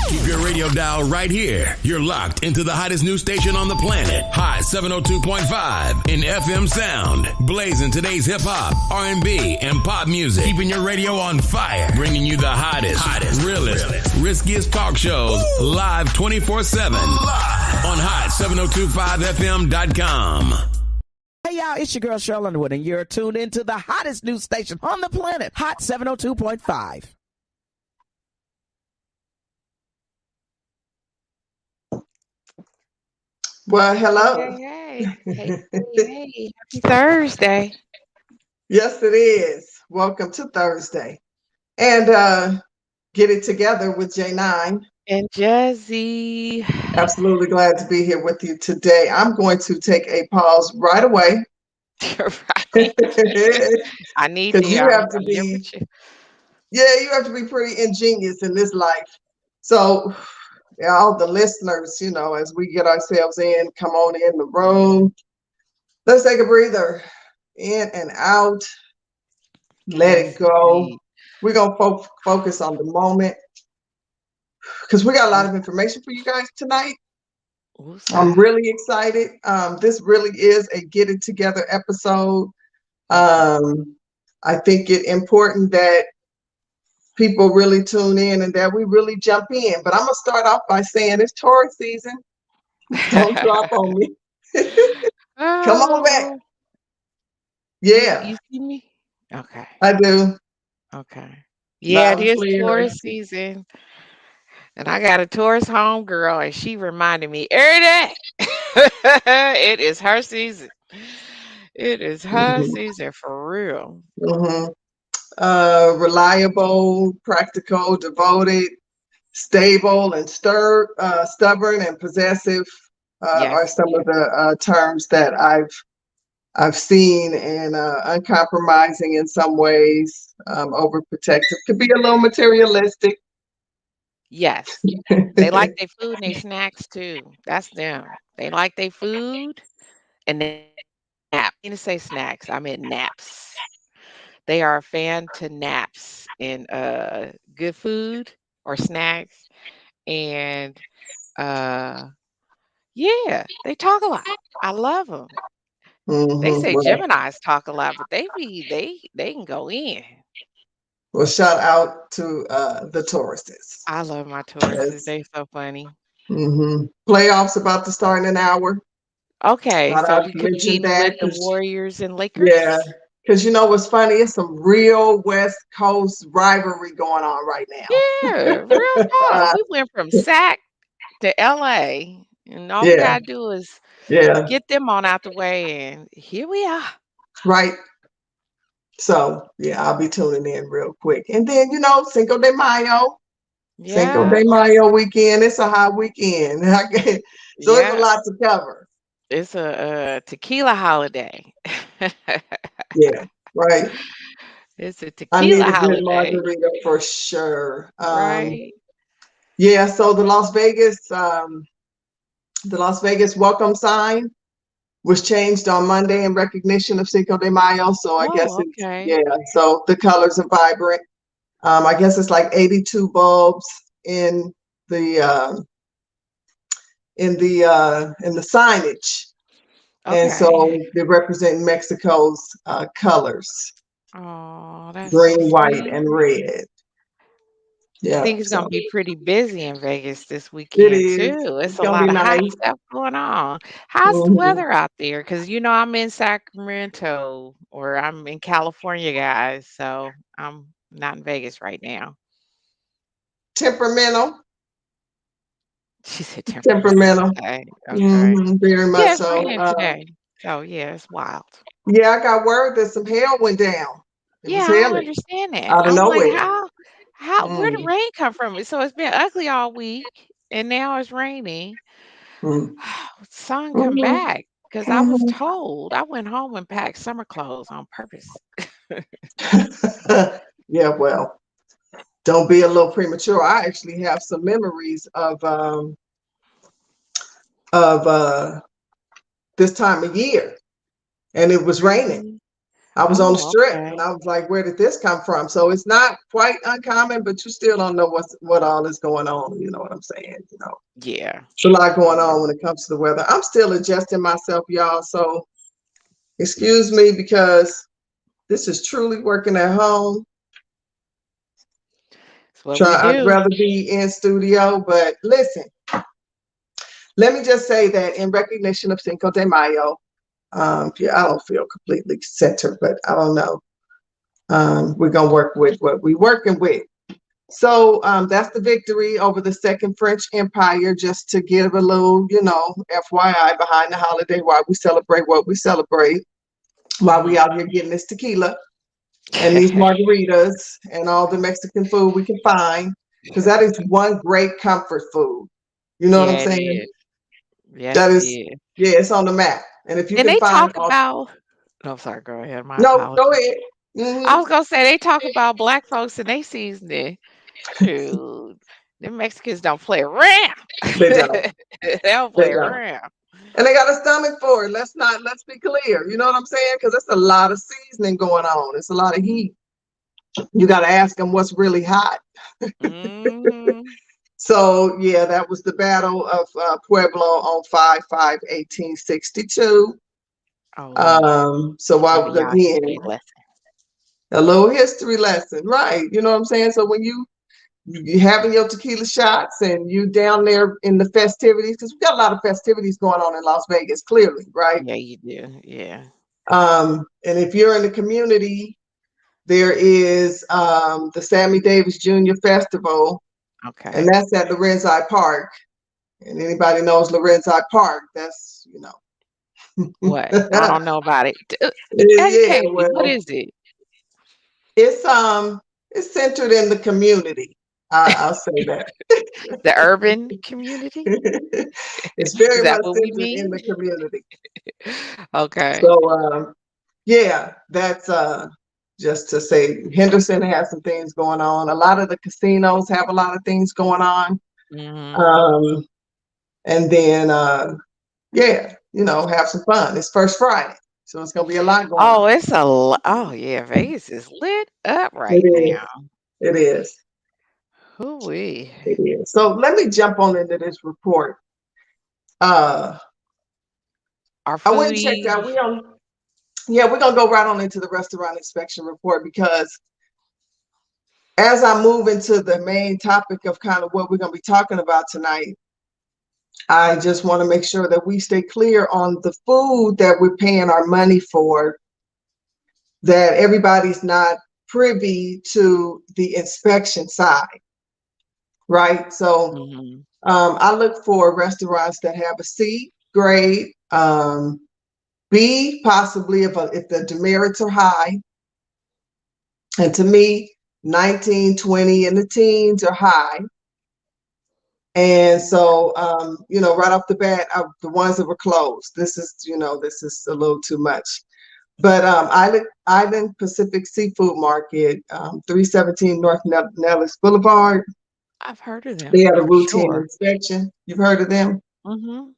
Keep your radio dial right here. You're locked into the hottest news station on the planet. Hot 702.5 in FM sound. Blazing today's hip hop, R&B, and pop music. Keeping your radio on fire. Bringing you the hottest, realest, riskiest talk shows live 24/7 on hot7025fm.com. Hey y'all, it's your girl Cheryl Underwood, and you're tuned into the hottest news station on the planet, Hot 702.5. Well, hello. Hey. Happy Thursday. Yes, it is. Welcome to Thursday. And Get It Together with Jnine Jezzi. Absolutely glad to be here with you today. I'm going to take a pause right away. Right. I need because you have to you have to be pretty ingenious in this life. So all the listeners, as we get ourselves in, come on in the room. Let's take a breather. In and out. Let it go. We're going to focus on the moment because we got a lot of information for you guys tonight. I'm really excited. This really is a Get It Together episode. I think it's important that people really tune in and that we really jump in. But I'm going to start off by saying it's Taurus season. Don't drop on me. Come on back. Yeah. You see me? Okay. I do. Okay. Yeah, Loud it is and clear. Taurus season. And I got a Taurus homegirl, and she reminded me every day. It is her season. It is her season for real. Reliable, practical, devoted, stable, and stubborn and possessive are some of the terms that I've seen, and uncompromising in some ways, overprotective, could be a little materialistic. Yes. They like their food and their snacks too. That's them. They like their food and they nap. I didn't say snacks, I meant naps. They are a fan to naps and good food or snacks. And yeah, they talk a lot. I love them. They say Geminis talk a lot, but they can go in. Well, shout out to the Tauruses. I love my Tauruses. They're so funny. Playoffs about to start in an hour. Okay, so we competing with the Warriors and Lakers. Yeah, because you know what's funny? It's some real West Coast rivalry going on right now. Yeah, real talk. We went from SAC to LA, and all we gotta do is get them on out the way, and here we are. Right. So I'll be tuning in real quick, and then Cinco de Mayo. Cinco de Mayo weekend. It's a hot weekend. So there's a lot to cover. It's a tequila holiday. Yeah, right. It's a tequila holiday. I need a good margarita for sure. Right. Yeah. So the Las Vegas welcome sign was changed on Monday in recognition of Cinco de Mayo. So I guess so the colors are vibrant. I guess it's like 82 bulbs in the signage. Okay. And so they represent Mexico's colors. Oh, that's green, white, and red. Yeah, I think it's gonna be pretty busy in Vegas this weekend too. It's a lot of hot stuff going on. How's the weather out there? Because I'm in Sacramento or I'm in California, guys. So I'm not in Vegas right now. Temperamental. She said temperamental. Okay. Very much so. It's raining today. So it's wild. Yeah, I got word that some hail went down. I don't understand that. Out of nowhere. Like, how where did rain come from? So it's been ugly all week, and now it's raining. Sun, come back, because I was told. I went home and packed summer clothes on purpose. Yeah, well, don't be a little premature. I actually have some memories of this time of year, and it was raining. I was on the Oh, strip and okay. I was like, where did this come from? So it's not quite uncommon, but you still don't know what all is going on. You know what I'm saying? Yeah. It's a lot going Yeah. on when it comes to the weather. I'm still adjusting myself, y'all. So excuse me because this is truly working at home. It's what we I'd do. rather be in studio, but listen, let me just say that in recognition of Cinco de Mayo, yeah, I don't feel completely centered, but I don't know. We're gonna work with what we're working with. So that's the victory over the Second French Empire, just to give a little, FYI behind the holiday, why we celebrate what we celebrate, while we Hmm. out here getting this tequila and these margaritas and all the Mexican food we can find, because that is one great comfort food. You know what I'm Yeah, it saying? is. Yes, That it is, is. yeah, it's on the map. And if you And can they find talk all, about no, sorry, go ahead. My no, go apologies. ahead. Hmm. I was gonna say they talk about black folks and they seasoning. Shoot. The Mexicans don't play around. They don't. They don't They play don't. around. And they got a stomach for it. Let's be clear. You know what I'm saying? Because it's a lot of seasoning going on. It's a lot of heat. You got to ask them what's really hot. Hmm. So yeah, that was the Battle of Pueblo on 5/5/1862. Oh, Lord. So Give while me y'all history again, lesson. a little history lesson, right? You know what I'm saying? So when you having your tequila shots and you down there in the festivities, because we got a lot of festivities going on in Las Vegas, clearly, right? Yeah, you do. Yeah. And if you're in the community, there is the Sammy Davis Jr. Festival, and Okay. that's at Lorenzi Park. And anybody knows Lorenzi Park, that's, What? I don't know about it. yeah, Educate me. What well, is it? it's it's centered in the community. I'll say that. The urban community? It's Is very that much what we centered in mean? the community. Okay. So yeah, that's just to say Henderson has some things going on. A lot of the casinos have a lot of things going on. Hmm. Um, and then yeah, have some fun. It's first Friday, so it's gonna be a lot going Oh, on. it's a oh yeah, Vegas is lit up It right is. now. It is. Hoo-wee. It is. So let me jump on into this report. Uh, Our I went and checked out. foodie. Yeah, we're gonna go right on into the restaurant inspection report, because as I move into the main topic of kind of what we're gonna be talking about tonight, I just want to make sure that we stay clear on the food that we're paying our money for, that everybody's not privy to the inspection side, right? So Hmm. I look for restaurants that have a C grade, B possibly if the demerits are high, and to me, 19, 20, and the teens are high. And so, right off the bat, the ones that were closed, this is a little too much. But Island Pacific Seafood Market, 317 North Nellis Boulevard, I've heard of they them had a for routine sure. inspection. You've heard of them? Hmm.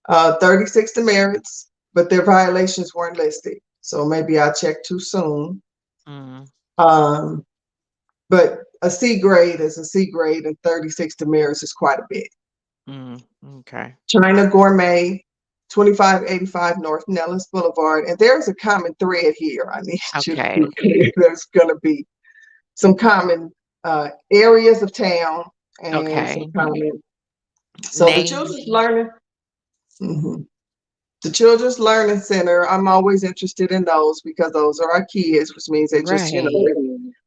36 demerits, but their violations weren't listed. So maybe I checked too soon. Hmm. Um, but a C grade is a C grade, and 36 demerits is quite a bit. Mm, okay. China Gourmet, 2585 North Nellis Boulevard. And there's a common thread here. I need you to Okay. be clear. There's going to be some common areas of town and some Okay. common. So the Names. Children's Learning, mhm. The Children's Learning Center, I'm always interested in those, because those are our kids, which means they just, Right.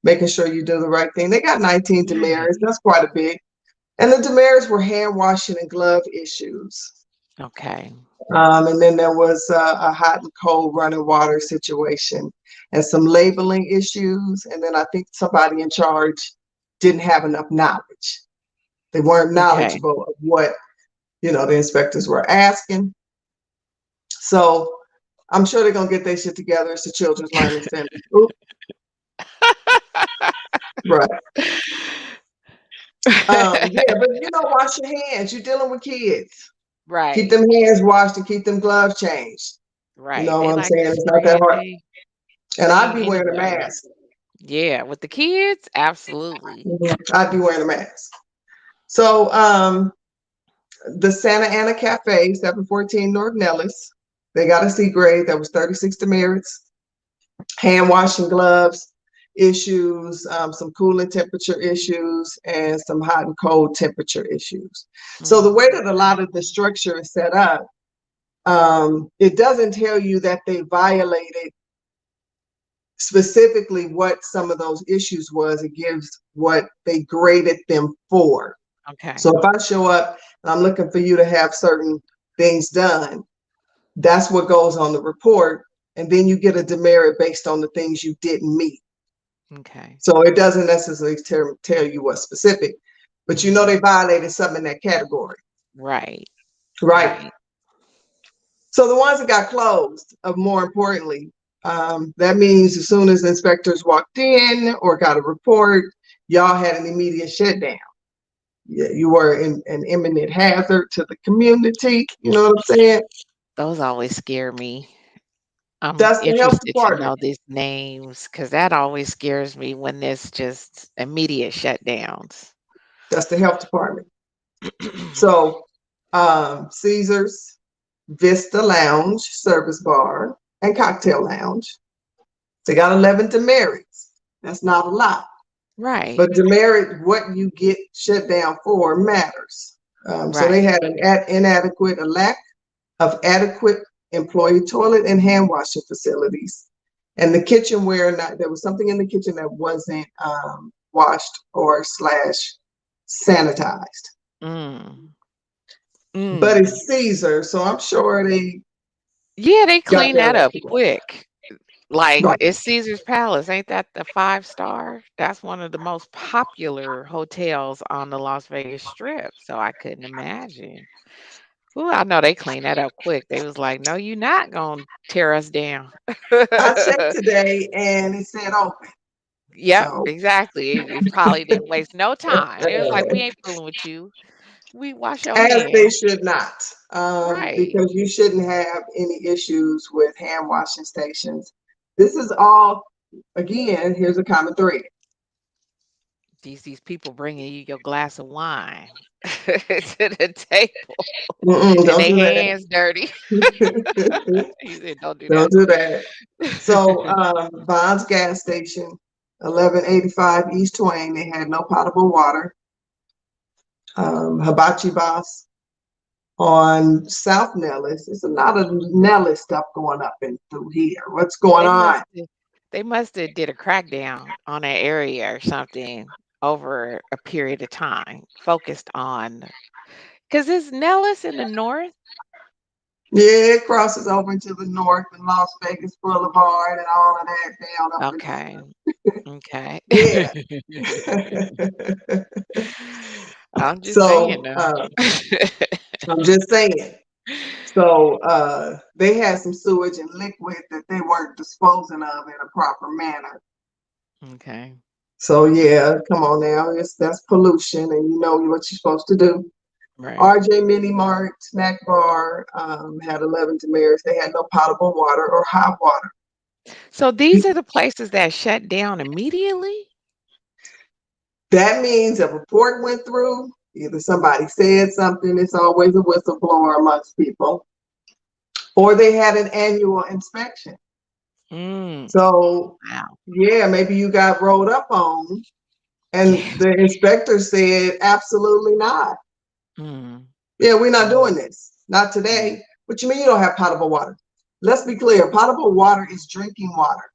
making sure you do the right thing. They got 19 Right. demerits. That's quite a bit. And the demerits were hand washing and glove issues. Okay. And then there was a hot and cold running water situation and some labeling issues. And then I think somebody in charge didn't have enough knowledge. They weren't Okay. knowledgeable of what, the inspectors were asking. So I'm sure they're going to get their shit together. It's the Children's Learning Center. Oop, right. Yeah, but wash your hands. You're dealing with kids. Keep Right. them hands washed and keep them gloves changed. You Right. know They what I'm like saying? to It's not that spread hard. they And I'd seen be wearing a anywhere. mask. Yeah, with the kids, absolutely. I'd be wearing a mask. So the Santa Ana Cafe, 714 North Nellis, they got a C grade that was 36 demerits, hand washing gloves issues, some cooling temperature issues, and some hot and cold temperature issues. So the way that a lot of the structure is set up, it doesn't tell you that they violated specifically what some of those issues was. It gives what they graded them for. Okay. So if I show up and I'm looking for you to have certain things done, that's what goes on the report. And then you get a demerit based on the things you didn't meet. Okay. So it doesn't necessarily tell you what's specific, but you know they violated something in that category. Right. Right. Right. So the ones that got closed, more importantly, that means as soon as inspectors walked in or got a report, y'all had an immediate shutdown. You were an imminent hazard to the community. You know what I'm saying? Those always scare me. I'm That's the health interested to department. know these names because that always scares me when there's just immediate shutdowns. That's the health department. So Caesars, Vista Lounge, Service Bar, and Cocktail Lounge. They got 11 demerits. That's not a lot. Right. But demerit, what you get shut down for matters. So they Right. had a lack of adequate employee toilet and hand washing facilities. And the kitchenware, there was something in the kitchen that wasn't washed or slash sanitized. Mm. But Mm. it's Caesar, so I'm sure they Yeah, they got clean their that act up together. quick. Like, Right. it's Caesar's Palace. Ain't that the 5-star? That's one of the most popular hotels on the Las Vegas Strip. So I couldn't imagine. Ooh, I know they cleaned that up quick. They was like, "No, you're not gonna tear us down." I checked today and it said open. Yep, So exactly. It probably didn't waste no time. It was like, "We ain't fooling with you. We wash your as they hands." should not, Right. because you shouldn't have any issues with hand washing stations. This is all, again, here's a common thread. These people bringing you your glass of wine to the table and Don't their do hands dirty. that. You said, "Don't do Don't that." do that. So, Bond's gas station, 1185 East Twain, they had no potable water. Hibachi Boss on South Nellis. It's a lot of Nellis stuff going up and through here. What's going They on? must they must have did a crackdown on that area or something over a period of time, focused on because it's Nellis in the north. Yeah, it crosses over into the north and Las Vegas Boulevard and all of that down up in Okay. Okay. there. Yeah. I'm just saying So though. I'm just saying. So they had some sewage and liquid that they weren't disposing of in a proper manner. Okay. So yeah, come on now, that's pollution, and you know what you're supposed to do. Right. RJ Mini Mart Snack Bar had 11 demerits. They had no potable water or hot water. So these are the places that shut down immediately? That means a report went through, either somebody said something, it's always a whistleblower amongst people, or they had an annual inspection. Mm. So, Wow. yeah, maybe you got rolled up on, and Yeah. the inspector said, absolutely not. Mm. Yeah, we're not Mm. doing this. Not Mm. today. What you mean you don't have potable water? Let's be clear, potable water is drinking water.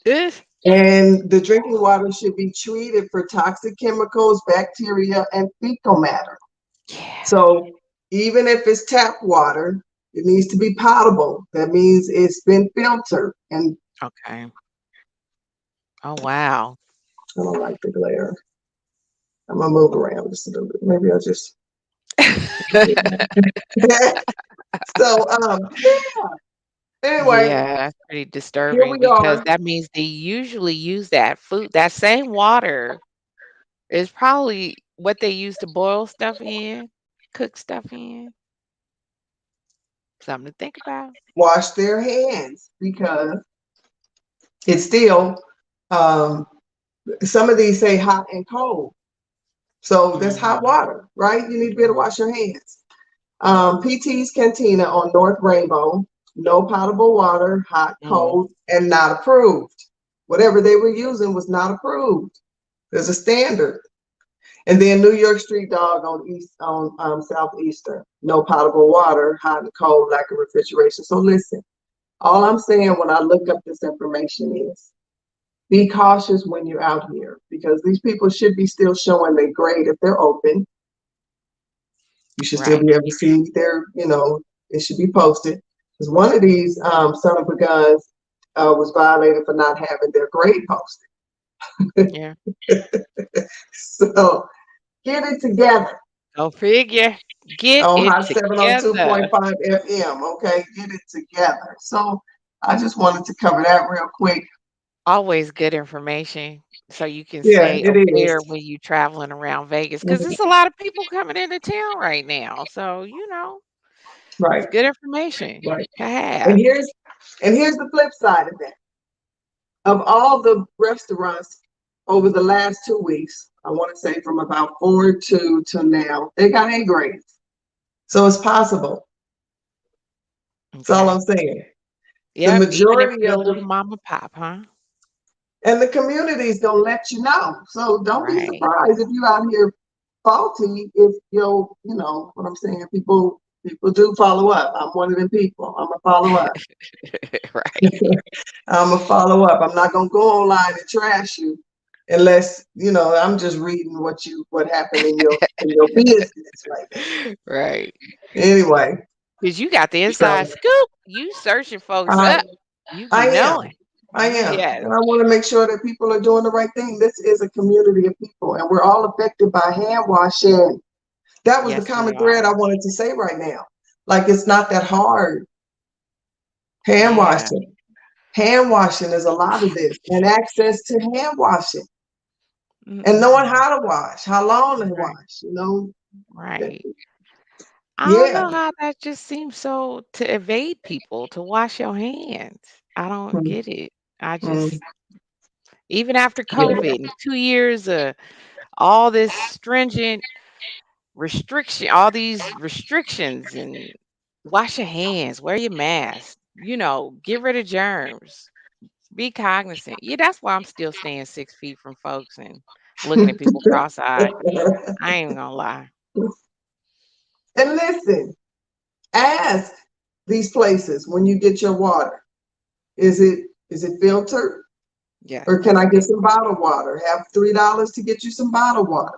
Ugh. And the drinking water should be treated for toxic chemicals, bacteria, and fecal matter. Yeah. So even if it's tap water, it needs to be potable. That means it's been filtered. And Okay. Oh, wow. I don't like the glare. I'm gonna move around just a little bit. Maybe I'll just. So yeah. Anyway, Yeah, that's pretty here disturbing we because are. that means they usually use that same water is probably what they use to boil stuff in, cook stuff in. Something to think about. wash their hands because it's still, um, some of these say hot and cold. So that's hot Hmm. water, right? You need to be able to wash your hands. PT's Cantina on North Rainbow, no potable water, hot, Hmm. cold, and not approved. Whatever they were using was not approved. There's a standard. And then New York Street Dog on Southeastern, no potable water, hot and cold, lack of refrigeration. So listen, all I'm saying when I look up this information is be cautious when you're out here because these people should be still showing their grade if they're open. You should still Right. be able to see their, it should be posted. Because one of these son of a guns was violated for not having their grade posted. Yeah. So get it together Go figure. Get on it Hot together. 702.5 FM. Okay, get it together. So I just wanted to cover that real quick. Always good information so you can Yeah, stay it is. aware when you traveling around Vegas because there's a lot of people coming into town right now. So, it's Right, good information right. to And have. here's the flip side of that. Of all the restaurants over the last 2 weeks, I want to say from about 4/2 to now, they got A grades. So it's possible. That's all I'm Okay. saying. The Yep. Even if majority you're a of little the mom and pop, huh? and the community is gonna let you know. So don't be Right. surprised if you out here faulty if you know what I'm saying. People do follow up. I'm one of them people. I'm a follow up. Right. I'm a follow up. I'm not gonna go online and trash you unless I'm just reading what happened in your business right now. Right. Anyway, Because you got the so inside scoop. You searching folks I up. You I be am. knowing. I am. Yes. And I want to make sure that people are doing the right thing. This is a community of people and we're all affected by hand washing. That was the Yes, we common thread I are. wanted to say right now. Like it's not that hard. Hand Yeah. washing. Hand washing is a lot of this and access to hand washing and knowing Mm-mm-mm. how to wash, how long to Right. wash. Right. I don't Yeah. know how that just seems so to evade people to wash your hands. I don't Mm, get it. I mm, just, even after yeah. COVID and 2 years of all this stringent restriction, all these restrictions, and wash your hands, wear your mask, get rid of germs, be cognizant. Yeah, that's why I'm still staying 6 feet from folks and looking at people cross-eyed. I ain't gonna lie. And listen, ask these places when you get your water. Is it filtered? Yes, Or can that's I get good. some bottled water? Have $3 to get you some bottled water.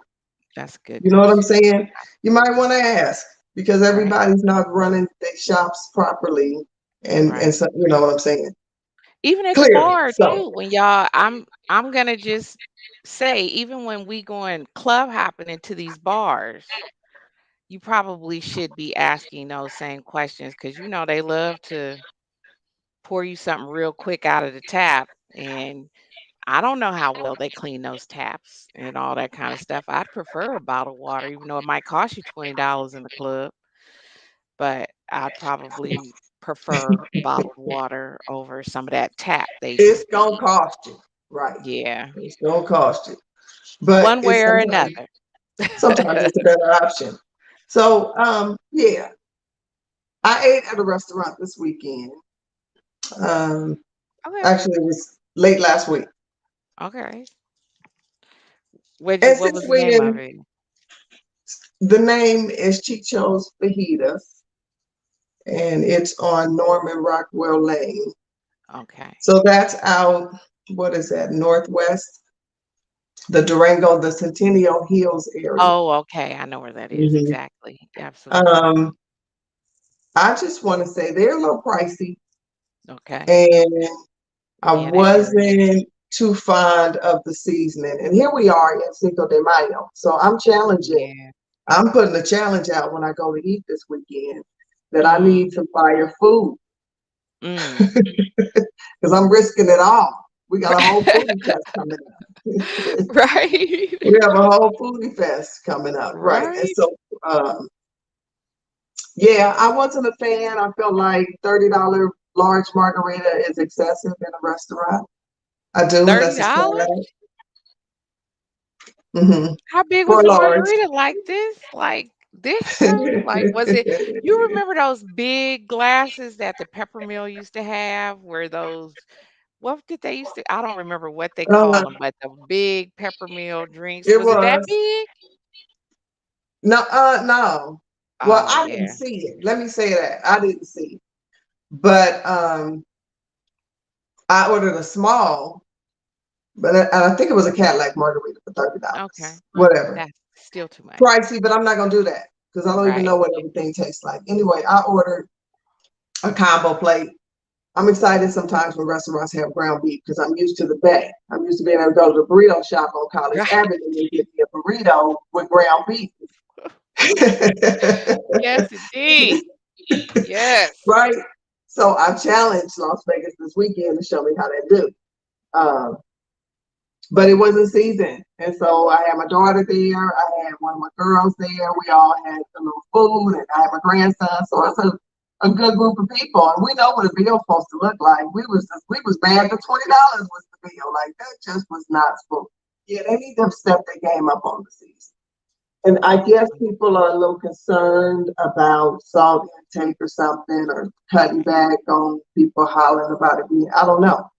That's a good You know what I'm question. saying? You might want to ask because Right, everybody's not running their shops properly, and right. so you know what I'm saying. Even at the Clearly. bar So too, when y'all I'm gonna just say, even when we going club hopping into these bars, you probably should be asking those same questions because they love to pour you something real quick out of the tap. And I don't know how well they clean those taps and all that kind of stuff. I'd prefer a bottled water, even though it might cost you $20 in the club, but I'd probably prefer bottled water over some of that tap they it's just gonna be. cost you, right? Yeah, It's gonna cost you, but one it's way or another. sometimes it's a better option. So yeah, I ate at a restaurant this weekend. Um, Okay, actually, it was late last week. okay. And What since was the we name of in, it? the name is Chicho's Fajitas, and it's on Norman Rockwell Lane. Okay. So that's out, what is that, northwest, the Durango, the Centennial Hills area. Oh, okay. I know where that is Mhm. exactly. Absolutely. Um, I just want to say they're a little pricey, Okay. and I Yeah, that area. wasn't too fond of the seasoning. And here we are in Cinco de Mayo. So I'm challenging, Yeah. I'm putting a challenge out when I go to eat this weekend that I Mm. need some fire food Mm. because I'm risking it all. We got a whole foodie fest coming up. Right. We have a whole foodie fest coming up, right? And Right. so um, Yeah, I wasn't a fan. I felt like $30 large margarita is excessive in a restaurant. I do, unless it's $30? flat. Mm-hmm. How big For was a the large. margarita? Like this? Like this size? Like was it you remember those big glasses that the peppermill used to have where those what did they used to I don't remember what they call Uh, them, but the big peppermill drinks. it Was it that was. big? No, no. Well, Oh I didn't yeah. see it. Let me say that. I didn't see it. But I ordered a small, but I think it was a Cadillac margarita for Okay. $30. Well, Whatever. that's still too much. Pricey, but I'm not gonna do that because I don't even know Right. what everything tastes like. Anyway, I ordered a combo plate. I'm excited sometimes when restaurants have ground beef because I'm used to the bay. I'm used to being able to go to the burrito shop on College Right. Avenue and get me a burrito with ground beef. Yes, indeed. Yes. Right? So I challenged Las Vegas this weekend to show me how they do. Um, but it wasn't seasoned. And so I had my daughter there, I had one of my girls there, we all had a little food, and I had my grandson. So it's a good group of people. And we know what a bill's supposed to look like. We was mad that $20 was the bill. Like that just was not supposed. Yeah, they need to step their game up on the season. And I guess people are a little concerned about salt intake or something, or cutting back on people hollering about it. I don't know.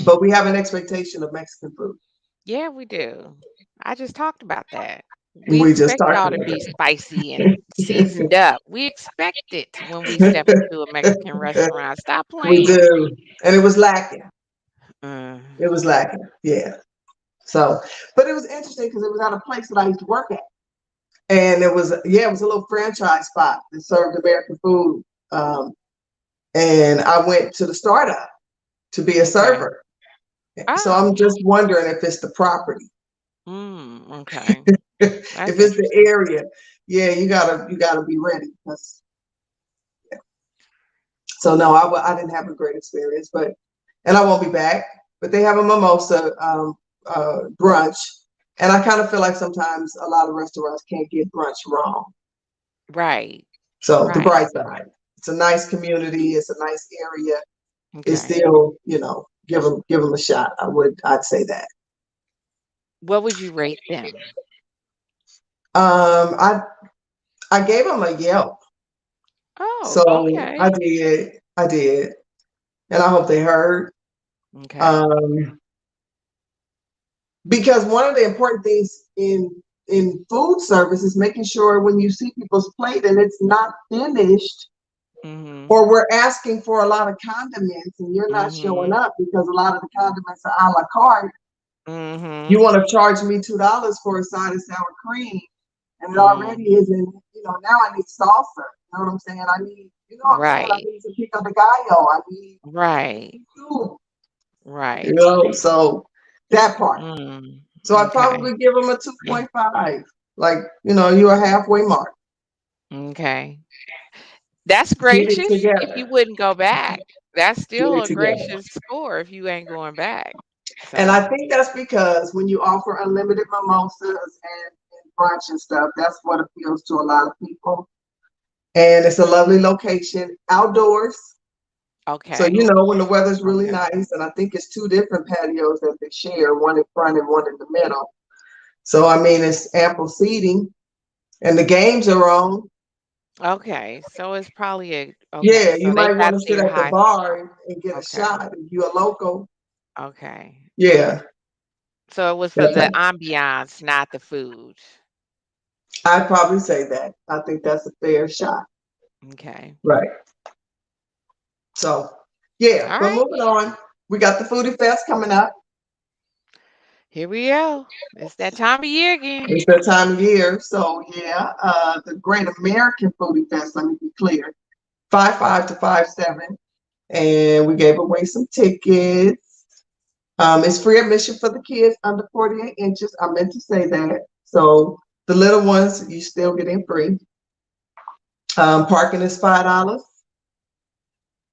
But Mm. we have an expectation of Mexican food. Yeah, we do. I just talked about that. We We just expect talked y'all to about be that. spicy and seasoned up. We expect it when we step into a Mexican restaurant. Stop We playing. do. And it was lacking. Uh, It was lacking. Yeah. So, but it was interesting because it was at a place that I used to work at. And it was a little franchise spot that served American food. And I went to the startup to be a okay. server. So Ah. I'm just wondering if it's the property, Okay. if That's it's the interesting. area. Yeah, you gotta be ready. So no, I didn't have a great experience, and I won't be back. But they have a mimosa brunch, and I kind of feel like sometimes a lot of restaurants can't get brunch wrong. Right. So the Right. bright side, it's a nice community, it's a nice area. It's Okay. still, give them a shot. I'd say that. What would you rate them? Um, I I gave them a Yelp, Oh, so okay. I did, and I hope they heard. Okay. Um, because one of the important things in food service is making sure when you see people's plate and it's not finished, Mhm. or we're asking for a lot of condiments and you're not showing Mhm. up because a lot of the condiments are a la carte. You Mhm. want to charge me $2 for a side of sour cream, and it Mm. already isn't. Now I need salsa. You know what I'm saying? I Right. need some pico de gallo. I need Right. soup. Right. So that part. Mm. So I'd Okay. probably give them a Yeah. 2.5. Like, you're a halfway mark. Okay. That's Get it gracious if you together. wouldn't go back. That's Get still it a together. gracious score if you ain't going back. And I So, think that's because when you offer unlimited mimosas and brunch and stuff, that's what appeals to a lot of people. And it's a lovely location outdoors. So, okay. when the weather's really Okay. nice, and I think it's two different patios that they share, one in front and one in the middle. So, I mean, it's ample seating and the games are on. Okay. So it's probably a okay. Yeah, So you they might want got to sit their at the high. bar and get a Okay. shot if you're a local. Okay. Yeah, So it was for that the type. ambiance, not the food. I'd probably say that. I think that's a fair shot. Okay. Right. So, yeah, All but right. moving on, we got the Foodie Fest coming up. Here we go. It's that time of year again. It's that time of year. So, yeah, the Great American Foodie Fest, let me be clear, 5/5 to 5/7. And we gave away some tickets. It's free admission for the kids under 48 inches. I meant to say that. So, the little ones, you still get in free. Parking is $5.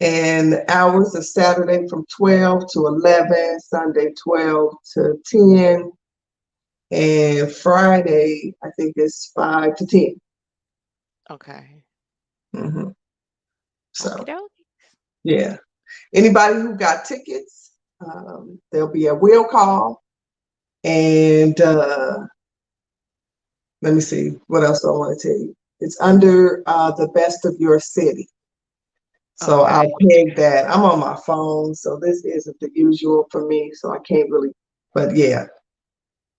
And hours are Saturday from 12 to 11, Sunday 12 to 10, and Friday, I think it's 5 to 10. Okay. hmm Okie So doke. yeah, anybody who got tickets, there'll be a will call, and let me see what else I want to tell you. It's under the best of your city. So Okay. I'll peg that. I'm on my phone, so this isn't the usual for me, so I can't really. But yeah,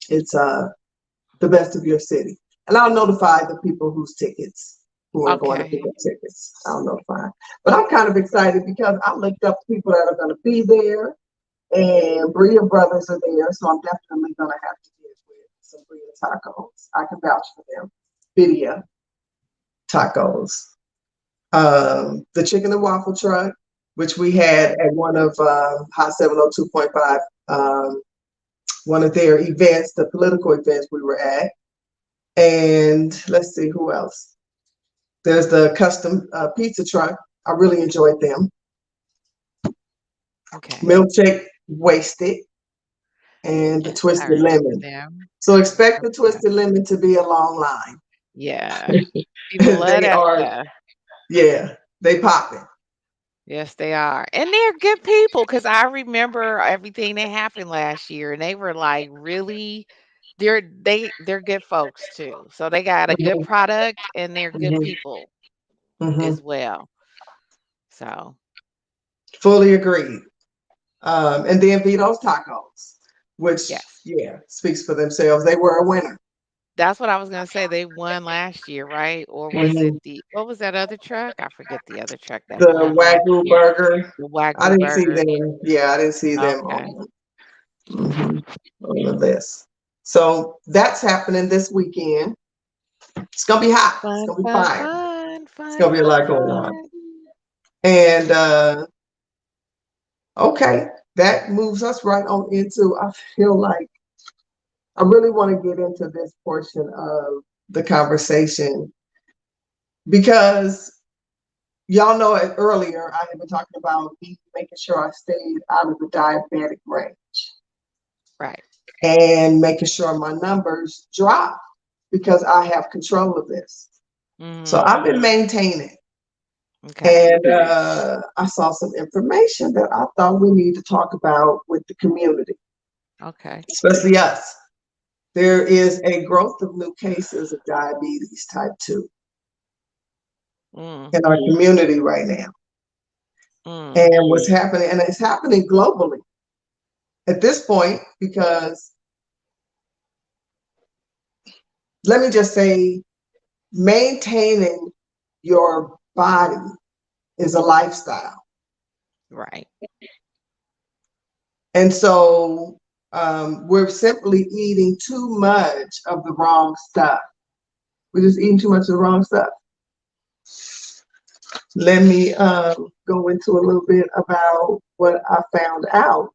it's the best of your city, and I'll notify the people whose tickets who are going to pick Okay. up tickets. I'll notify. But I'm kind of excited because I looked up people that are going to be there, and Bria Brothers are there, so I'm definitely going to have to get with some Bria tacos. I can vouch for them. Video tacos. The chicken and waffle truck, which we had at one of Hot 702.5, one of their events, the political events we were at. And let's see who else. There's the custom pizza truck. I really enjoyed them. Okay. Milkshake Wasted and the Yes, I Twisted remember Lemon. them. So I expect the remember that. Twisted Lemon to be a long line. Yeah. People love They that are, stuff. yeah, they popping. Yes, they are. And they're good people because I remember everything that happened last year and they were like really they're good folks too. So they got a good Mhm, product and they're good mhm, people mhm. as well. So, Fully agreed. And then Vito's Tacos, which, yes. yeah, speaks for themselves. They were a winner. That's what I was gonna say. They won last year, right? Or was it Mhm. what was that other truck? I forget the other truck that The won last Wagyu year. burger, The I Wagyu didn't see burger. them. Yeah, I didn't see them Okay. mhm, on the list. So that's happening this weekend. It's gonna be hot. It's Fun, gonna be fun, fire. fun, It's fun, gonna be a fun, lot going on. fun. And okay, that moves us right on into. I feel like I really want to get into this portion of the conversation because y'all know it earlier. I had been talking about making sure I stayed out of the diabetic range Right. and making sure my numbers drop because I have control of this. So Mhm. I've been maintaining. Okay. And I saw some information that I thought we need to talk about with the community, Okay. especially us. There is a growth of new cases of diabetes type 2 Mm. in our community right now. Mm. And what's happening, and it's happening globally at this point, because let me just say, maintaining your body is a lifestyle. Right. And so we're simply eating too much of the wrong stuff. We're just eating too much of the wrong stuff. Let me go into a little bit about what I found out.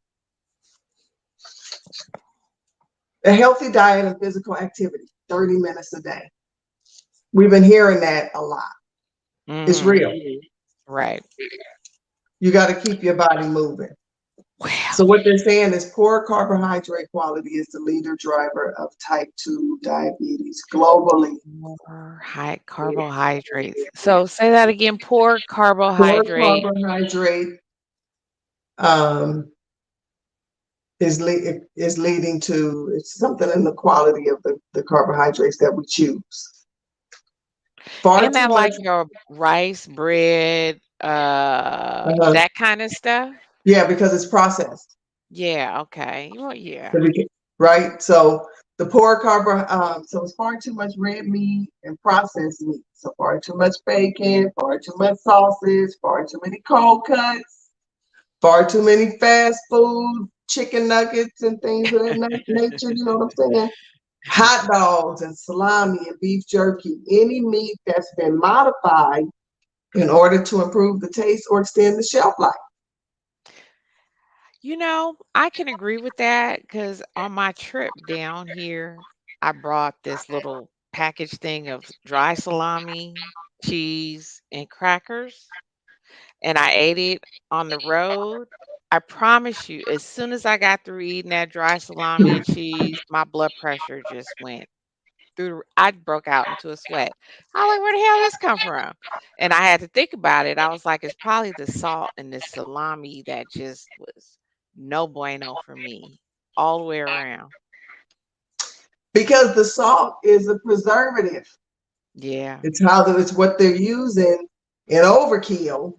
A healthy diet and physical activity, 30 minutes a day. We've been hearing that a lot. It's Mhm. real. Right. You got to keep your body moving. Well, So what they're saying is poor carbohydrate quality is the leader driver of type 2 diabetes globally. more high carbohydrates. So say that again. Poor Poor carbohydrate. carbohydrate um, is leading to it's something in the quality of the carbohydrates that we choose. Far Isn't too that much. like your rice, bread, Uh, that kind of stuff? yeah, because it's processed. Yeah. Okay. Well, yeah. So right? So the poor so it's far too much red meat and processed meat. So far too much bacon, far too much sausage, far too many cold cuts, far too many fast food, chicken nuggets and things of that nature. You know what I'm saying? Hot dogs and salami and beef jerky, any meat that's been modified in order to improve the taste or extend the shelf life. I can agree with that because on my trip down here, I brought this little package thing of dry salami, cheese, and crackers, and I ate it on the road. I promise you, as soon as I got through eating that dry salami and cheese, my blood pressure just went. I broke out into a sweat. I was like, "Where the hell this come from?" And I had to think about it. I was like, "It's probably the salt and the salami that just was no bueno for me all the way around." Because the salt is a preservative. Yeah, It's what they're using in overkill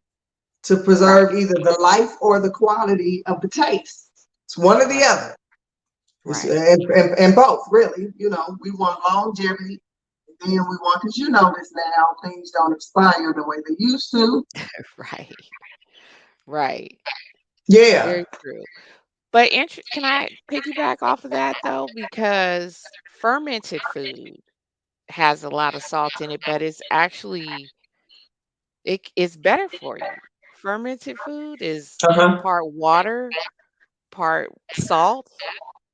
to right, preserve either the life or the quality of the taste. It's one or the right, other. right. And both, really. We want longevity. And then we want, because you know this now, things don't expire the way they used to. Right, right. Yeah. Very true. But can I piggyback off of that though? Because fermented food has a lot of salt in it, but it's actually it's better for you. Fermented food is Uh-huh. part water, part salt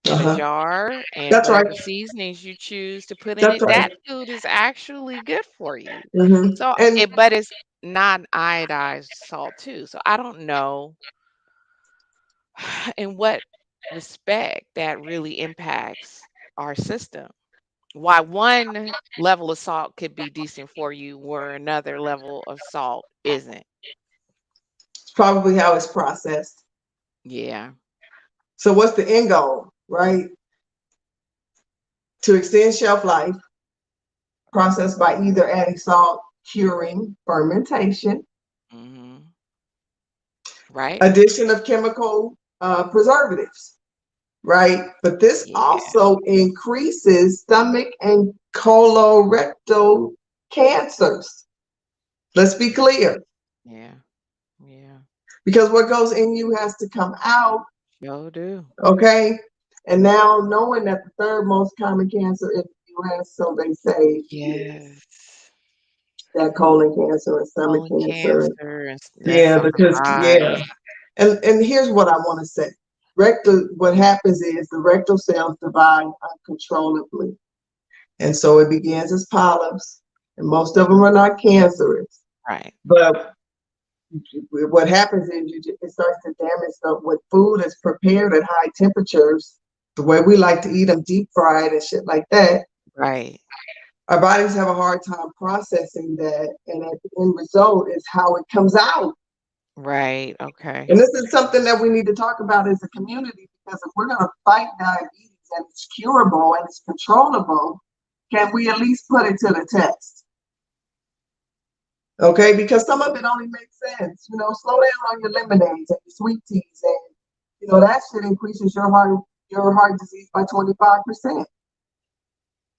in a Uh-huh. jar, and That's right. whatever seasonings you choose to put in That's it. right. That food is actually good for you. So And but it's non-iodized salt too. So I don't know in what respect that really impacts our system. Why one level of salt could be decent for you, where another level of salt isn't. it's probably how it's processed. Yeah. So what's the end goal, right? To extend shelf life, processed by either adding salt, curing, fermentation, Hmm. Right? addition of chemical preservatives, right? But this Yeah. also increases stomach and colorectal cancers. Let's be clear, Yeah. Yeah. because what goes in you has to come out, Sure do. okay? And now knowing that the third most common cancer in the US, so they say, is Yes. that colon cancer and stomach Colon cancer. cancer, and Yeah, that's I'm because yeah. surprised. And here's what I want to say. What happens is the rectal cells divide uncontrollably. And so it begins as polyps, and most of them are not cancerous. Right. But what happens is it starts to damage what food is prepared at high temperatures, the way we like to eat them deep fried and shit like that. Right. Our bodies have a hard time processing that, and at the end result is how it comes out. Right. Okay. And this is something that we need to talk about as a community, because if we're going to fight diabetes and it's curable and it's controllable, can we at least put it to the test? Okay, because some of it only makes sense. Slow down on your lemonades and your sweet teas, and that shit increases your heart disease by 25%.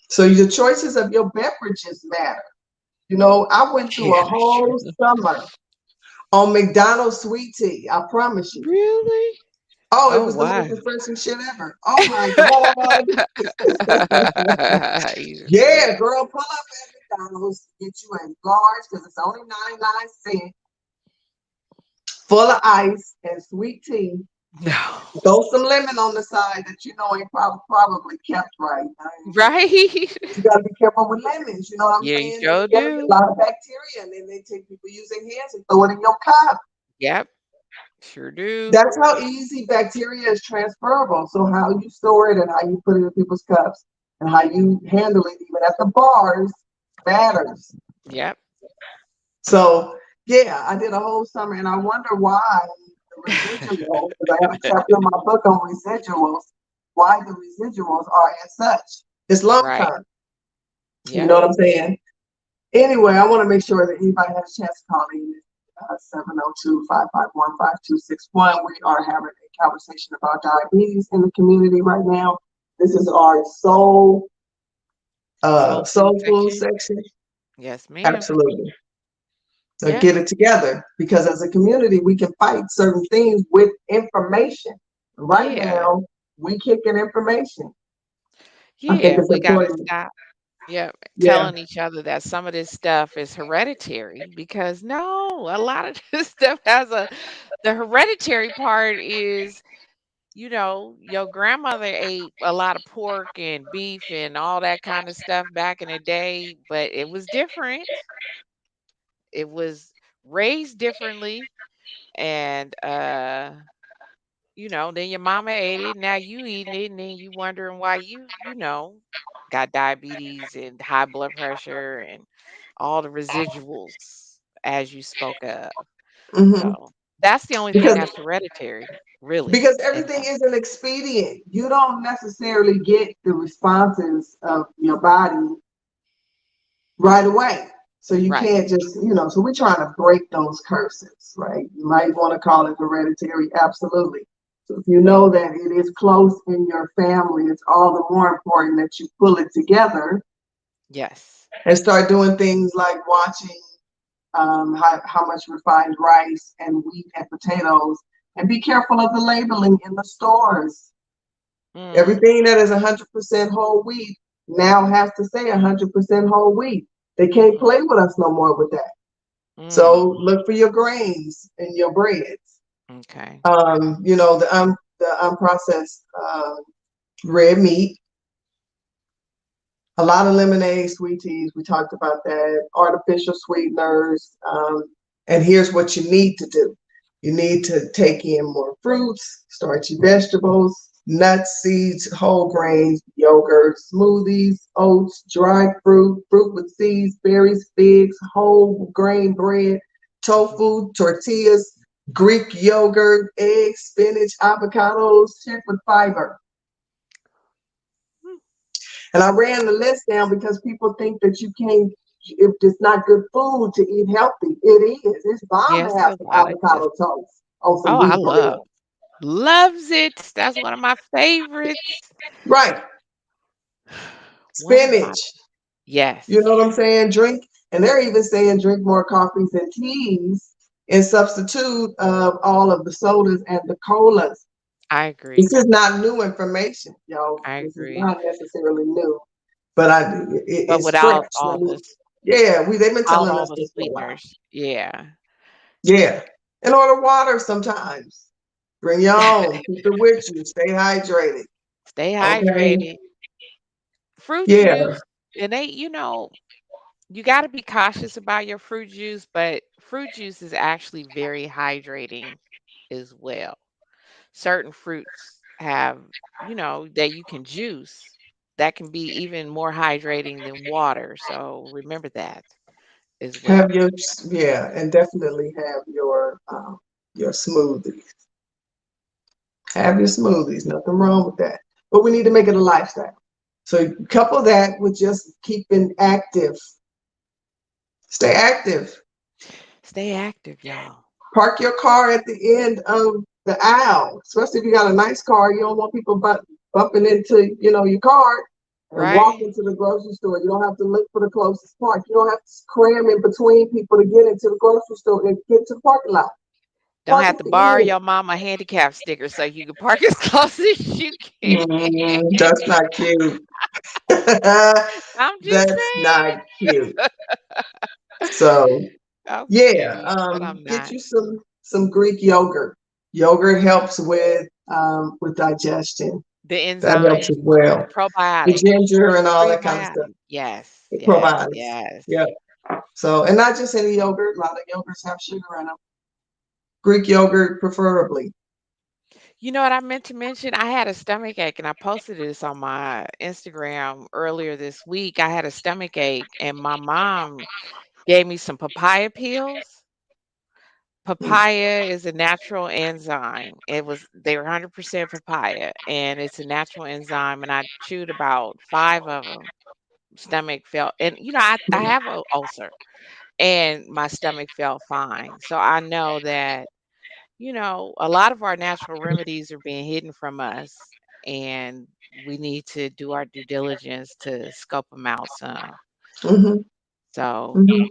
So your choices of your beverages matter. I went through Yeah, a that's true. whole summer on McDonald's sweet tea. I promise you. Really? Oh, it Oh, was the most wow. refreshing shit ever. Oh my God. Shit. Yeah, girl, pull up at McDonald's, get you a large, because it's only 99 cents, full of ice and sweet tea. No. Throw some lemon on the side that ain't probably kept right. Right? You gotta be careful with lemons, you know what I'm Yeah, you saying? sure There's a do. lot of bacteria, and then they take people use their hands and throw it in your cup. Yep, sure do. That's how easy bacteria is transferable. So how you store it and how you put it in people's cups and how you handle it, even at the bars, matters. Yep. So yeah, I did a whole summer, and I wonder why the residuals, because I have a chapter in my book on residuals, why the residuals are as such. It's long Right. term. You Yep. know what I'm saying? Anyway, I want to make sure that anybody has a chance to call in. 702-551-5261. We are having a conversation about diabetes in the community right now. This is our Soul food soul food section. section. Yes, ma'am. Absolutely. So Yep. get it together, because as a community, we can fight certain things with information. Right Yeah. now, we kicking information. I think Yeah. it's We gotta important. stop. Yep. Yeah. Telling each other that some of this stuff is hereditary, because no, a lot of this stuff has the hereditary part is, your grandmother ate a lot of pork and beef and all that kind of stuff back in the day, but it was different. It was raised differently. And then your mama ate it, now you eating it, and then you wondering why you know. got diabetes and high blood pressure and all the residuals as you spoke of. Hmm. So that's the only thing Because that's hereditary, really. because And everything isn't expedient. You don't necessarily get the responses of your body right away. So you right. can't just, so we're trying to break those curses, right? You might want to call it hereditary, absolutely. So if you know that it is close in your family, it's all the more important that you pull it together Yes. and start doing things like watching how much refined rice and wheat and potatoes, and be careful of the labeling in the stores. Mm, Everything that is 100% whole wheat now has to say 100% whole wheat. They can't mm, play with us no more with that. So mm. look for your grains in your breads. Okay. The unprocessed red meat, a lot of lemonade, sweet teas. We talked about that. Artificial sweeteners. And here's what you need to do. You need to take in more fruits, starchy vegetables, nuts, seeds, whole grains, yogurt, smoothies, oats, dried fruit, fruit with seeds, berries, figs, whole grain bread, tofu, tortillas, Greek yogurt, eggs, spinach, avocados, shit with fiber. Mm. And I ran the list down because people think that you can't, if it's not good food to eat healthy. It is. It's bomb Yes, to have a some lot of good. avocado toast on some Oh, I wheat bread. loves it. That's one of my favorites. Right. One of my Spinach. You know yes, what I'm saying? Drink, and they're even saying drink more coffees and teas in substitute of all of the sodas and the colas. I This agree. is not new information, y'all. I This is agree. not necessarily new, but But it's fresh. without all this Yeah, they've been out telling all us the this for a while. sweeteners. Yeah. Yeah. And order water sometimes. Bring your own. Keep it with you. Stay hydrated. Stay Okay. hydrated. Fruit Yeah. juice, and you gotta be cautious about your fruit juice, but fruit juice is actually very hydrating as well. Certain fruits have, that you can juice that can be even more hydrating than water. So remember that as Have well. your yeah, and definitely have your smoothies. Have your smoothies. Nothing wrong with that. But we need to make it a lifestyle. So couple that with just keeping active. Stay active. Stay active, y'all. Park your car at the end of the aisle, especially if you got a nice car. You don't want people bumping into, your car and walk Right? into the grocery store. You don't have to look for the closest park. You don't have to cram in between people to get into the grocery store and get to the parking lot. Don't Park have at to borrow the end. your mama handicap sticker so you can park as close as you can. That's not cute. I'm just That's saying. not cute. So I'm yeah, cute, but I'm get not. you some Greek yogurt. Yogurt helps with digestion. The That helps as enzymes, well. The probiotics, ginger and all that kind of stuff. prebiotics. Yes, It yes, provides. yes. Yep. So, and not just any yogurt. A lot of yogurts have sugar in them. Greek yogurt, preferably. You know what I meant to mention? I had a stomach ache and I posted this on my Instagram earlier this week. I had a stomach ache and my mom gave me some papaya pills. Mm. Papaya is a natural enzyme. They were 100% papaya and it's a natural enzyme and I chewed about 5 of them. Stomach felt and I have a ulcer and my stomach felt fine. So I know that a lot of our natural remedies are being hidden from us, and we need to do our due diligence to scope them out some. Hmm. So, Hmm.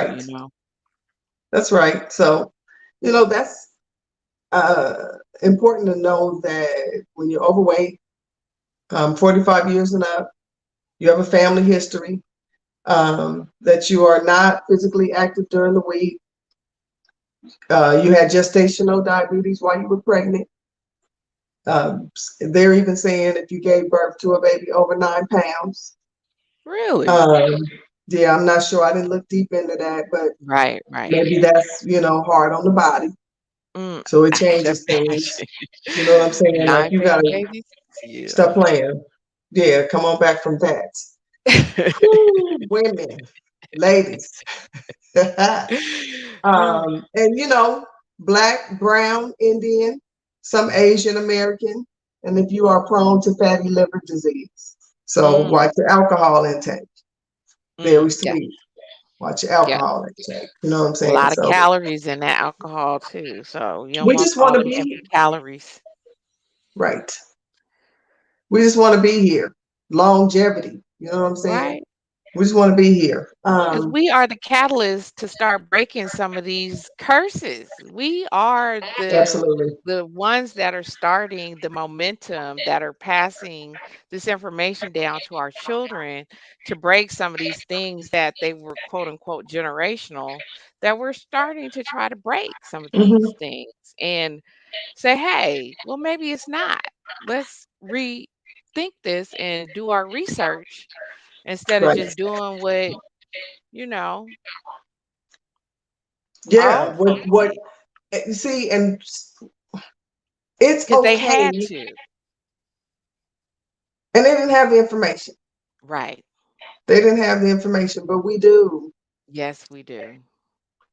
you Right. know, That's right. So, that's uh, important to know that when you're overweight, 45 years and up, you have a family history, that you are not physically active during the week, you had gestational diabetes while you were pregnant. They're even saying if you gave birth to a baby over 9 pounds. really, Um, yeah, I'm not sure. I didn't look deep into that, but right, right. maybe that's, hard on the body. So it I can changes things. imagine. You know what I'm saying? Like you 9 pound gotta babies. Yeah. stop playing. Yeah, come on back from that. Whew, women, ladies. And Black, brown, Indian, some Asian American, and if you are prone to fatty liver disease. So Mm, watch your alcohol intake. Very yeah, sweet. Watch your yeah. alcohol intake. You know what I'm A saying? lot of So calories in that alcohol too. So you don't we want just want all to them be empty calories. right. We just want to be here. Longevity. You know what I'm saying? Right. We just want to be here. Because we are the catalyst to start breaking some of these curses. We are Absolutely. the ones that are starting the momentum that are passing this information down to our children to break some of these things that they were quote unquote generational, that we're starting to try to break some of these Hmm. things and say, hey, well, maybe it's not. Let's rethink this and do our research instead of Right. just doing what you know, our Yeah. old folks What did you see, and it's because they okay. had to. And they didn't have the information. Right. They didn't have the information, but we do Yes, we do.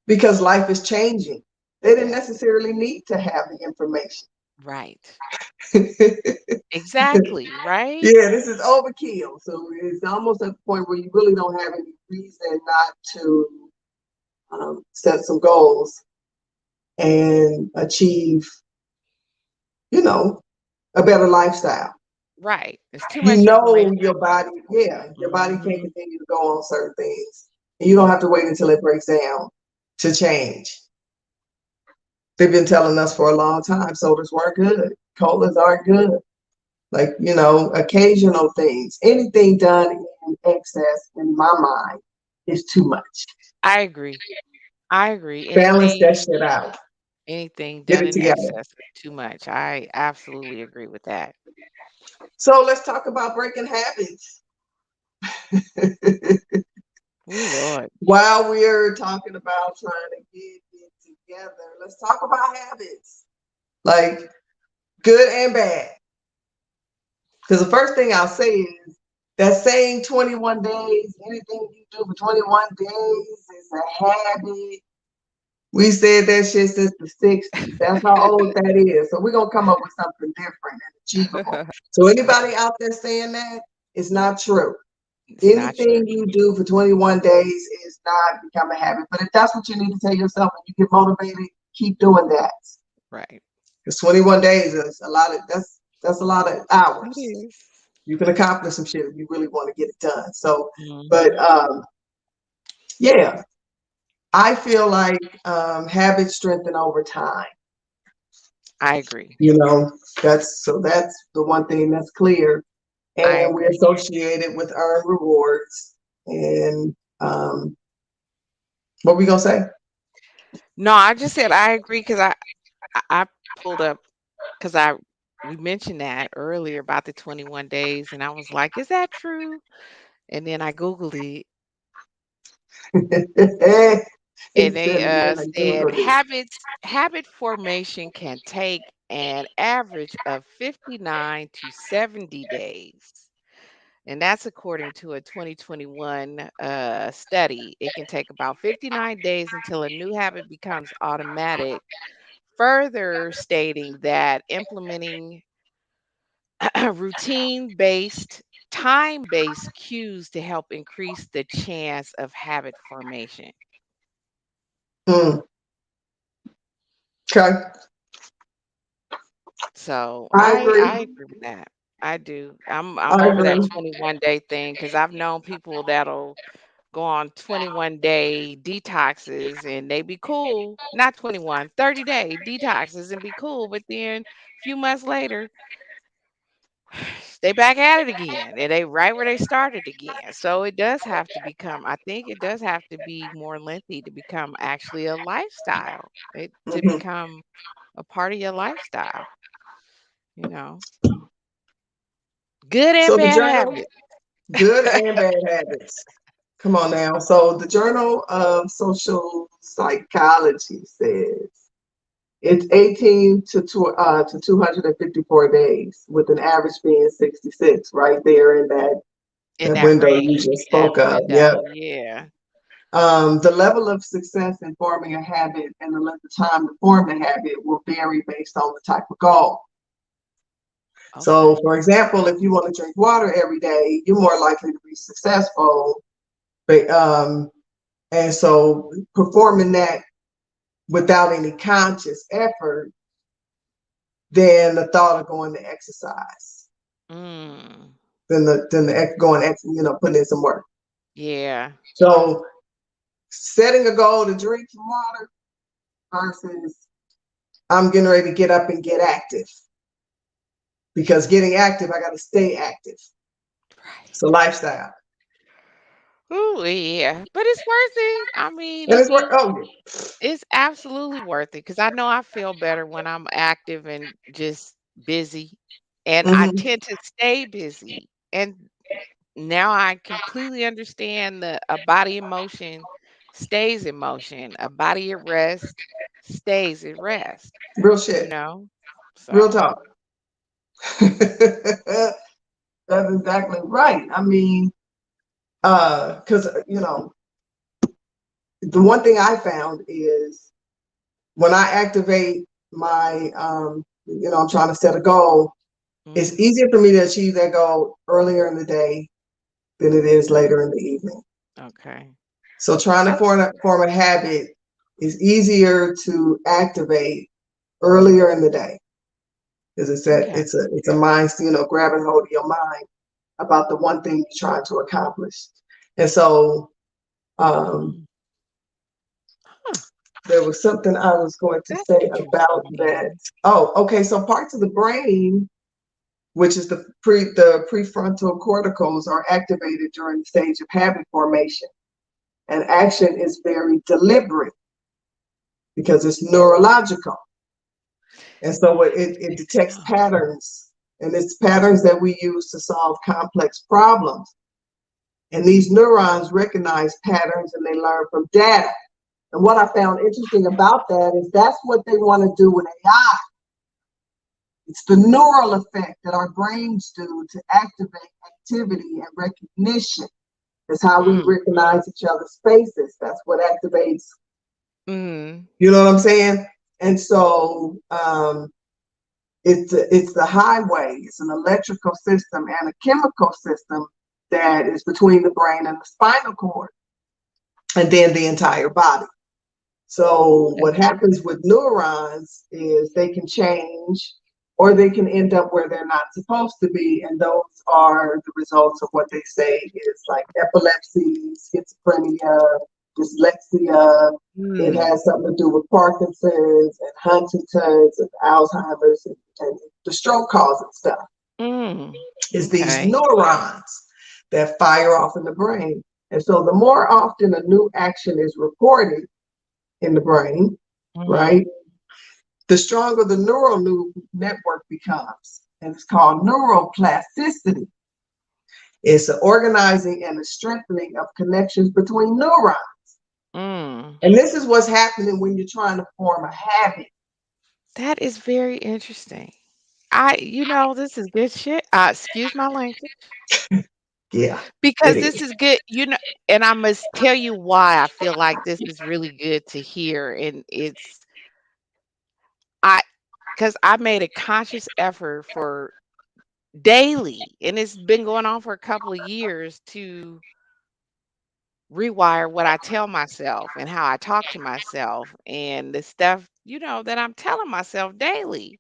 because life is changing. They didn't Yes. necessarily need to have the information. Right. Yeah, Exactly. Right. this is overkill. So it's almost at the point where you really don't have any reason not to set some goals and achieve, you know, a better lifestyle. Right. There's too You much know information. your body, yeah, your body can't Hmm. continue to go on certain things. And you don't have to wait until it breaks down to change. They've been telling us for a long time sodas weren't good, colas aren't good. Like, occasional things. Anything done in excess, in my mind, is too much. I agree. I agree. Balance that shit out. Anything Get done it in together. excess is too much. I absolutely agree with that. So let's talk about breaking habits. Oh Lord. While we're talking about trying to get it together, let's talk about habits. Like good and bad. Because the first thing I'll say is that saying 21 days, anything you do for 21 days is a habit. We said that shit since the 60s. That's how old that is. So we're going to come up with something different and achievable. So anybody out there saying that, it's not true. It's not Anything true. you do for 21 days is not become a habit. But if that's what you need to tell yourself and you get motivated, keep doing that. Right. Because 21 days is a lot of that's a lot of It hours. is. You can accomplish some shit if you really want to get it done. So, but Hmm. yeah, I feel like habits strengthen over time. I agree. You know, that's the one thing that's clear, I and we agree. associate it with earned rewards. And what we gonna say? No, I just said I agree because I pulled up because I we mentioned that earlier about the 21 days, and I was like, is that true? And then I Googled it, He and said, they and then I said Googled it. habit formation can take an average of 59 to 70 days. And that's according to a 2021 study. It can take about 59 days until a new habit becomes automatic, further stating that implementing routine based, time based cues to help increase the chance of habit formation. Mm, okay, So I I agree. agree with that. I do. I'm I over that agree. 21-day thing because I've known people that'll go on 21-day detoxes and they be cool. Not 21, 30-day detoxes and be cool, but then a few months later they back at it again and they right where they started again. So it does have to become, I think it does have to be more lengthy to become actually a lifestyle. It to Mhm. become a part of your lifestyle, you know. Good and So the bad journal, habits. good and bad habits. Come on now. So the Journal of Social Psychology says It's 18 to 254 days, with an average being 66, right there in In that that window you range, just that spoke of. Yep. window, yeah. The level of success in forming a habit and the length of time to form the habit will vary based on the type of goal. So, Okay. for example, if you want to drink water every day, you're more likely to be successful. But, and so performing that without any conscious effort than the thought of going to exercise, Mm, than the going, putting in some work. yeah. So setting a goal to drink some water versus I'm getting ready to get up and get active, because getting active, I got to stay active. It's a Right. lifestyle. Ooh, yeah. But it's worth it. I mean, And it's work. Oh, it's absolutely worth it because I know I feel better when I'm active and just busy. And yeah. I Hmm. tend to stay busy. And now I completely understand that a body in motion stays in motion. A body at rest stays at rest, Real you shit. know? Real So, talk. That's exactly right. I mean, because the one thing I found is when I activate my, I'm trying to set a goal. It's mhm, easier for me to achieve that goal earlier in the day than it is later in the evening. okay. So trying to That's form a habit is easier to activate earlier in the day, because okay. it's a mind, grabbing hold of your mind about the one thing you're trying to accomplish. And so um, Mm. Huh. there was something I was going to That's say about that. interesting. Oh, okay. So parts of the brain, which is the prefrontal corticals, are activated during the stage of habit formation, and action is very deliberate because it's neurological. And so it detects Oh. patterns, and it's patterns that we use to solve complex problems. And these neurons recognize patterns and they learn from data. And what I found interesting about that is that's what they want to do with AI. It's the neural effect that our brains do to activate activity and recognition. It's how we Mm. recognize each other's faces. That's what activates, Mm. you know what I'm saying? And so it's the highway. It's an electrical system and a chemical system that is between the brain and the spinal cord, and then the entire body. So what Okay. happens with neurons is they can change or they can end up where they're not supposed to be. And those are the results of what they say is like epilepsy, schizophrenia, dyslexia. It Mm. has something to do with Parkinson's and Huntington's and Alzheimer's and the stroke causing stuff. Mm. Is these Okay. neurons that fire off in the brain. And so the more often a new action is reported in the brain, Mhm. right, the stronger the neural network becomes. And it's called neuroplasticity. It's an organizing and a strengthening of connections between neurons. Mm. And this is what's happening when you're trying to form a habit. That is very interesting. This is good shit. Excuse my language. Yeah, it Because is. this is good, and I must tell you why I feel like this is really good to hear. And I, because I made a conscious effort for daily, and it's been going on for a couple of years to rewire what I tell myself and how I talk to myself and the stuff, that I'm telling myself daily.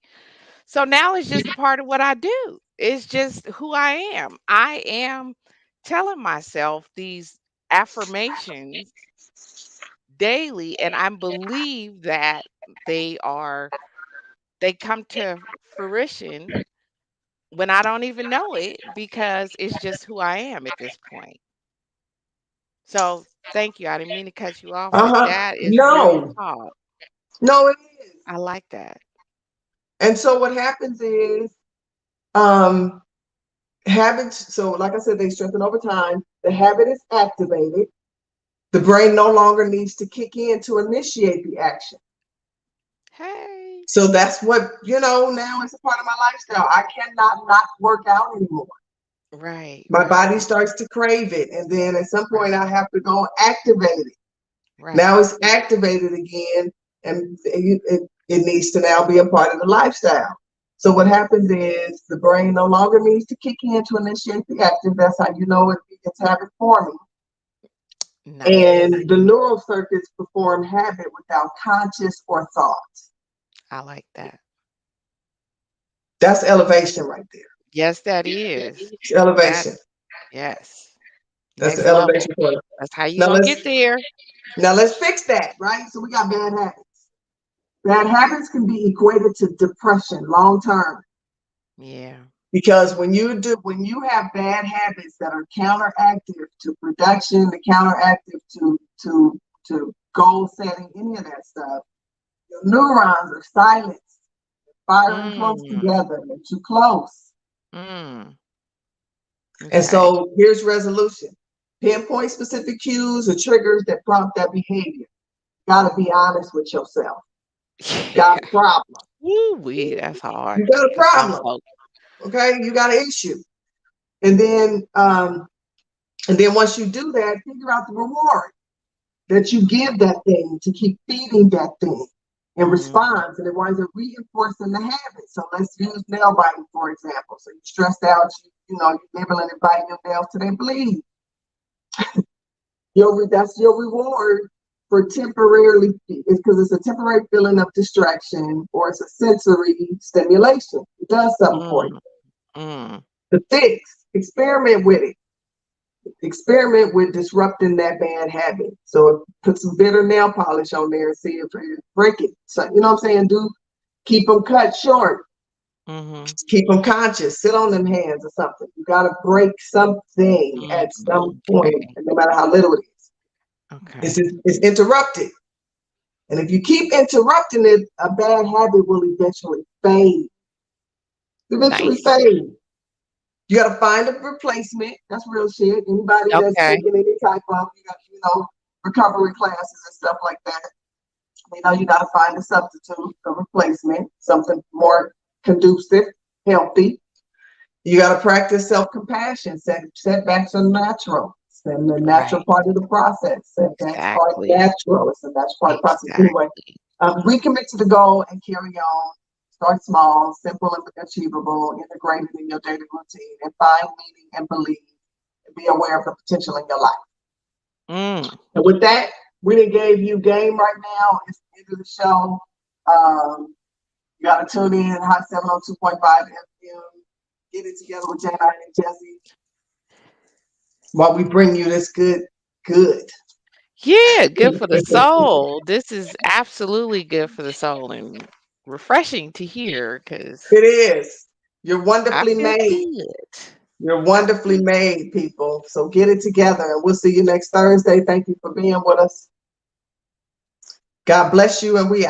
So now it's just a part of what I do. It's just who I am. I am telling myself these affirmations daily, and I believe that they are they come to fruition when I don't even know it because it's just who I am at this point. So thank you. I didn't mean to cut you off, but Uh-huh. that is real No, talk. no, it is. I like that. And so what happens is um, habits, so like I said, they strengthen over time. The habit is activated. The brain no longer needs to kick in to initiate the action. Hey. So that's what, now it's a part of my lifestyle. I cannot not work out anymore. Right, My body right, starts to crave it. And then at some point I have to go activate it. right. Now it's activated again, and it needs to now be a part of the lifestyle. So what happens is the brain no longer needs to kick in to initiate the active. That's how you know it's habit forming. Nice. And the neural circuits perform habit without conscious or thought. I like that. That's elevation right there. Yes, that is. It's elevation. That yes. That's Next the elevation level. point. That's how you Now gonna let's get there. now let's fix that, right? So we got bad habits. Bad habits can be equated to depression long term. Yeah. Because when you have bad habits that are counteractive to production, the counteractive to goal setting, any of that stuff, your neurons are silenced, firing close Mm. together, they're too close. Mm. And Okay. so here's resolution. Pinpoint specific cues or triggers that prompt that behavior. Gotta be honest with yourself. Got a problem. Woo-wee, that's hard. You got a For some problem. folks. Okay, you got an issue. And then once you do that, figure out the reward that you give that thing to keep feeding that thing in response, and it winds up reinforcing the habit. So let's use nail biting, for example. So you're stressed out, you're nibbling and biting your nails till they bleed. That's your reward for temporarily, it's because it's a temporary feeling of distraction or it's a sensory stimulation. It does something for you. Mm. The fix, experiment with it. Experiment with disrupting that bad habit. So put some bitter nail polish on there and see if it break it. So you know what I'm saying? Keep them cut short. Mm-hmm. Keep them conscious. Sit on them hands or something. You got to break something at some point, Okay. no matter how little it is. Okay. It's interrupted. And if you keep interrupting it, a bad habit will eventually fade. Nice. Fade. You got to find a replacement. That's real shit. Anybody that's Okay. taking any type of, recovery classes and stuff like that, you got to find a substitute, a replacement, something more conducive, healthy. You got to practice self-compassion. Setbacks are natural. And the natural Right. part of the process. Setbacks are Exactly. natural. It's a natural part of the process. Anyway, Exactly. recommit to the goal and carry on. Start small, simple and achievable, integrated in your daily routine, and find meaning and believe, and be aware of the potential in your life. Mm. And with that, we done gave you game right now. It's the end of the show. You got to tune in, Hot 702.5 FM. Get it together with Jnine Jezzi while we bring you this good. Yeah, good for the soul. This is absolutely good for the soul and refreshing to hear because It is. You're I wonderfully feel made. good. You're I wonderfully feel made, people. So get it together, and we'll see you next Thursday. Thank you for being with us. God bless you, and we out.